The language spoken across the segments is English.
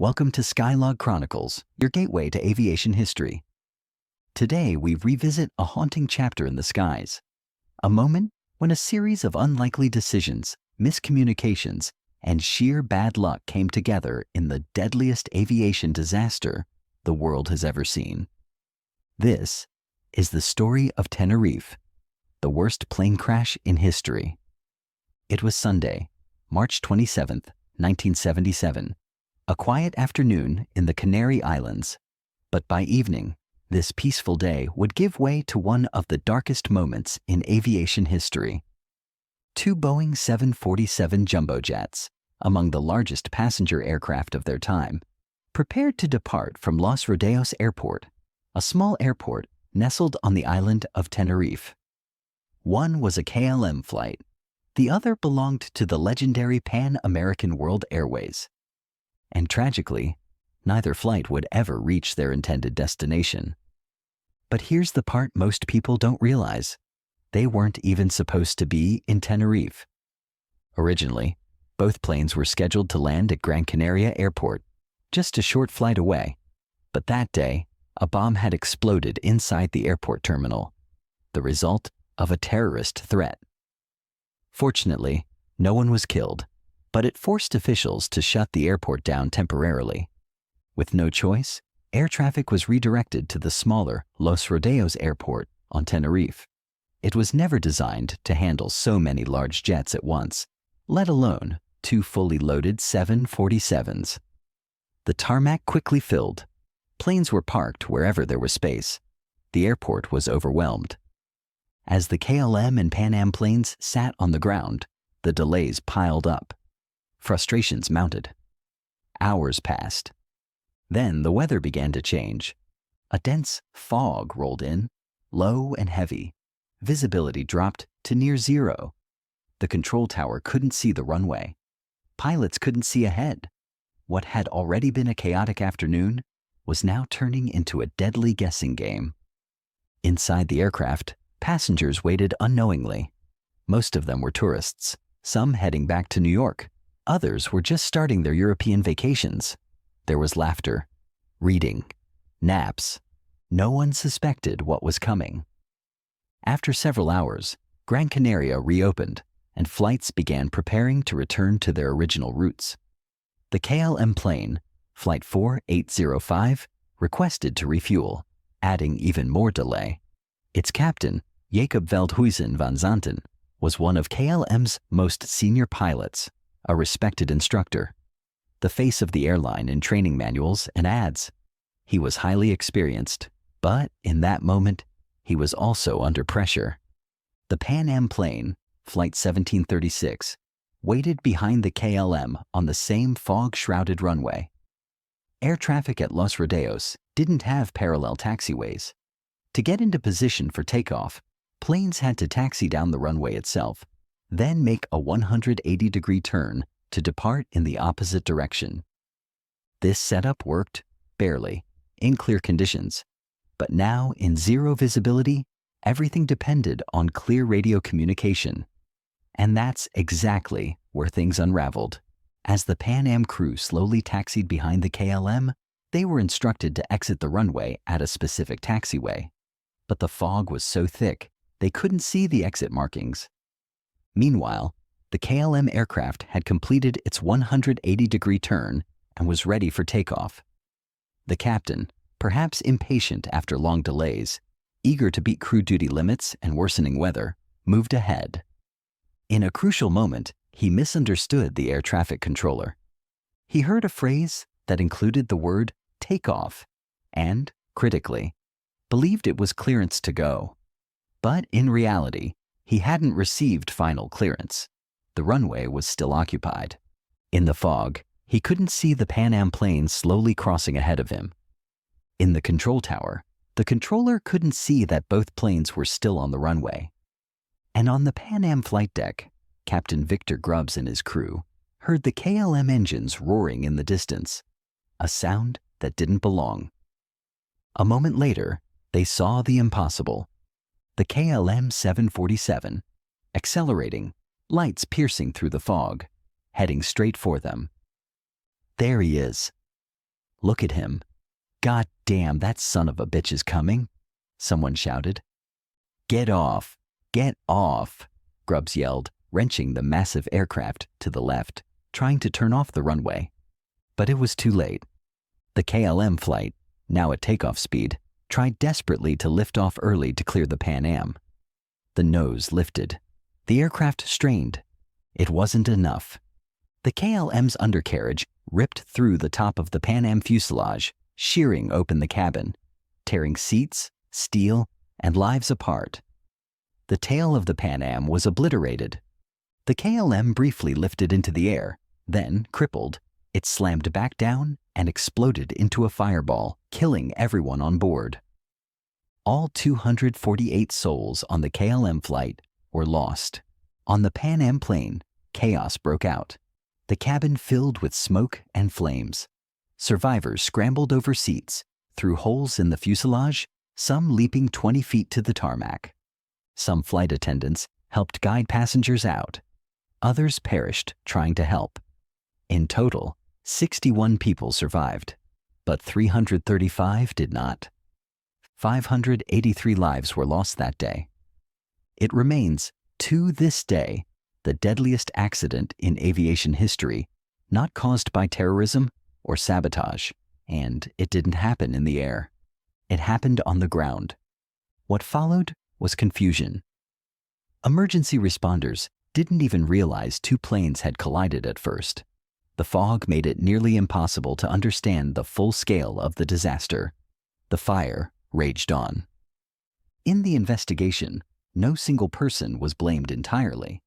Welcome to Skylog Chronicles, your gateway to aviation history. Today, we revisit a haunting chapter in the skies, a moment when a series of unlikely decisions, miscommunications, and sheer bad luck came together in the deadliest aviation disaster the world has ever seen. This is the story of Tenerife, the worst plane crash in history. It was Sunday, March 27th, 1977, a quiet afternoon in the Canary Islands, but by evening, this peaceful day would give way to one of the darkest moments in aviation history. Two Boeing 747 jumbo jets, among the largest passenger aircraft of their time, prepared to depart from Los Rodeos Airport, a small airport nestled on the island of Tenerife. One was a KLM flight. The other belonged to the legendary Pan American World Airways. And tragically, neither flight would ever reach their intended destination. But here's the part most people don't realize. They weren't even supposed to be in Tenerife. Originally, both planes were scheduled to land at Gran Canaria Airport, just a short flight away. But that day, a bomb had exploded inside the airport terminal, the result of a terrorist threat. Fortunately, no one was killed, but it forced officials to shut the airport down temporarily. With no choice, air traffic was redirected to the smaller Los Rodeos Airport on Tenerife. It was never designed to handle so many large jets at once, let alone two fully loaded 747s. The tarmac quickly filled. Planes were parked wherever there was space. The airport was overwhelmed. As the KLM and Pan Am planes sat on the ground, the delays piled up. Frustrations mounted. Hours passed. Then the weather began to change. A dense fog rolled in, low and heavy. Visibility dropped to near zero. The control tower couldn't see the runway. Pilots couldn't see ahead. What had already been a chaotic afternoon was now turning into a deadly guessing game. Inside the aircraft, passengers waited unknowingly. Most of them were tourists, some heading back to New York. Others were just starting their European vacations. There was laughter, reading, naps. No one suspected what was coming. After several hours, Gran Canaria reopened, and flights began preparing to return to their original routes. The KLM plane, Flight 4805, requested to refuel, adding even more delay. Its captain, Jacob Veldhuizen van Zanten, was one of KLM's most senior pilots, a respected instructor, the face of the airline in training manuals and ads. He was highly experienced, but in that moment, he was also under pressure. The Pan Am plane, Flight 1736, waited behind the KLM on the same fog-shrouded runway. Air traffic at Los Rodeos didn't have parallel taxiways. To get into position for takeoff, planes had to taxi down the runway itself, then make a 180-degree turn to depart in the opposite direction. This setup worked, barely, in clear conditions. But now, in zero visibility, everything depended on clear radio communication. And that's exactly where things unraveled. As the Pan Am crew slowly taxied behind the KLM, they were instructed to exit the runway at a specific taxiway. But the fog was so thick, they couldn't see the exit markings. Meanwhile, the KLM aircraft had completed its 180-degree turn and was ready for takeoff. The captain, perhaps impatient after long delays, eager to beat crew duty limits and worsening weather, moved ahead. In a crucial moment, he misunderstood the air traffic controller. He heard a phrase that included the word takeoff and, critically, believed it was clearance to go. But in reality, he hadn't received final clearance. The runway was still occupied. In the fog, he couldn't see the Pan Am plane slowly crossing ahead of him. In the control tower, the controller couldn't see that both planes were still on the runway. And on the Pan Am flight deck, Captain Victor Grubbs and his crew heard the KLM engines roaring in the distance, a sound that didn't belong. A moment later, they saw the impossible. The KLM 747, accelerating, lights piercing through the fog, heading straight for them. There he is, Look at him. God damn, that son of a bitch is coming, someone shouted. Get off! Get off! Grubbs yelled, wrenching the massive aircraft to the left, trying to turn off the runway. But it was too late. The KLM flight, now at takeoff speed, tried desperately to lift off early to clear the Pan Am. The nose lifted. The aircraft strained. It wasn't enough. The KLM's undercarriage ripped through the top of the Pan Am fuselage, shearing open the cabin, tearing seats, steel, and lives apart. The tail of the Pan Am was obliterated. The KLM briefly lifted into the air, then, crippled, it slammed back down and exploded into a fireball, killing everyone on board. All 248 souls on the KLM flight were lost. On the Pan Am plane, chaos broke out. The cabin filled with smoke and flames. Survivors scrambled over seats, through holes in the fuselage, some leaping 20 feet to the tarmac. Some flight attendants helped guide passengers out. Others perished trying to help. In total, 61 people survived, but 335 did not. 583 lives were lost that day. It remains, to this day, the deadliest accident in aviation history, not caused by terrorism or sabotage, and it didn't happen in the air. It happened on the ground. What followed was confusion. Emergency responders didn't even realize two planes had collided at first. The fog made it nearly impossible to understand the full scale of the disaster. The fire raged on. In the investigation, no single person was blamed entirely.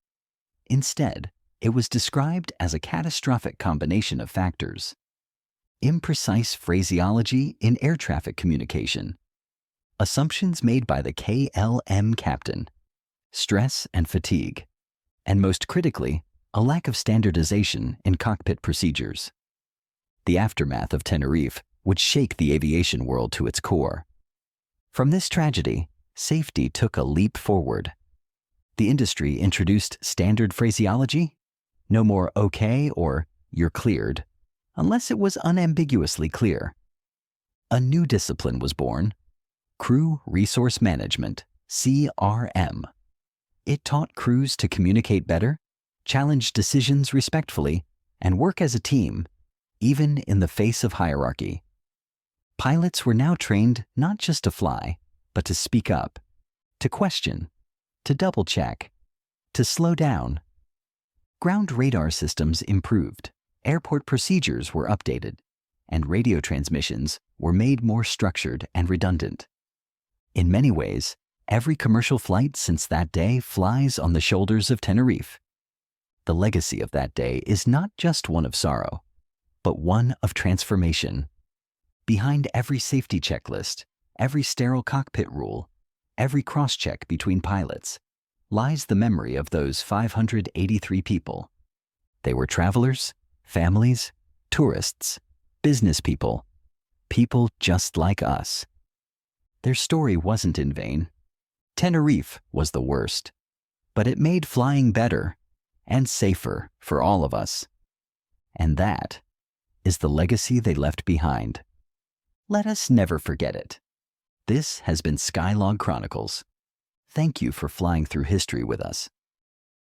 Instead, it was described as a catastrophic combination of factors. Imprecise phraseology in air traffic communication. Assumptions made by the KLM captain. Stress and fatigue. And most critically, a lack of standardization in cockpit procedures. The aftermath of Tenerife would shake the aviation world to its core. From this tragedy, safety took a leap forward. The industry introduced standard phraseology. No more okay or you're cleared, unless it was unambiguously clear. A new discipline was born, Crew Resource Management, CRM. It taught crews to communicate better, challenge decisions respectfully, and work as a team, even in the face of hierarchy. Pilots were now trained not just to fly, but to speak up, to question, to double-check, to slow down. Ground radar systems improved, airport procedures were updated, and radio transmissions were made more structured and redundant. In many ways, every commercial flight since that day flies on the shoulders of Tenerife. The legacy of that day is not just one of sorrow, but one of transformation. Behind every safety checklist, every sterile cockpit rule, every cross-check between pilots, lies the memory of those 583 people. They were travelers, families, tourists, business people, people just like us. Their story wasn't in vain. Tenerife was the worst, but it made flying better and safer for all of us. And that is the legacy they left behind. Let us never forget it. This has been Skylog Chronicles. Thank you for flying through history with us.